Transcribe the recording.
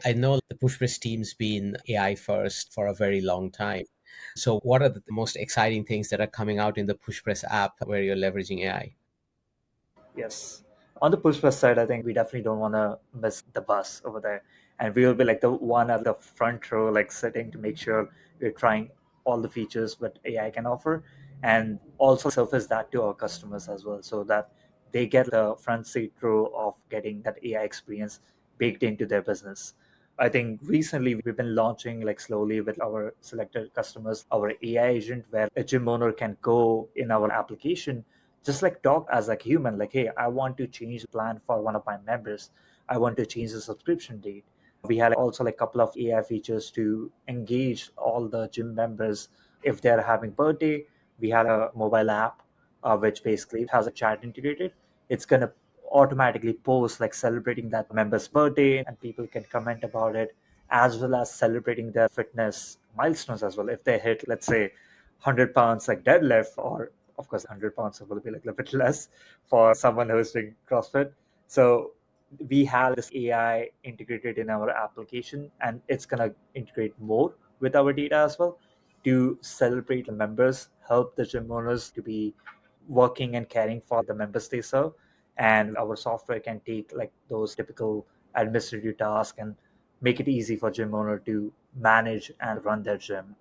I know the PushPress team's been AI first for a very long time. So, what are the most exciting things that are coming out in the PushPress app where you're leveraging AI? Yes. On the push side, I think we definitely don't want to miss the bus over there. And we will be like the one at the front row, like sitting to make sure we're trying all the features what AI can offer and also surface that to our customers as well so that they get the front seat row of getting that AI experience baked into their business. I think recently we've been launching like slowly with our selected customers, our AI agent where a gym owner can go in our application just like talk as like human like hey, I want to change the plan for one of my members, I want to change the subscription date. We had also like a couple of AI features to engage all the gym members if they're having birthday. We had a mobile app which basically has a chat integrated. It's going to automatically post like celebrating that member's birthday and people can comment about it as well as celebrating their fitness milestones as well if they hit let's say 100 pounds like deadlift, or of course 100 pounds will be like a little bit less for someone who's doing CrossFit. So we have this AI integrated in our application and it's going to integrate more with our data as well to celebrate the members, help the gym owners to be working and caring for the members they serve. And our software can take like those typical administrative tasks and make it easy for gym owner to manage and run their gym.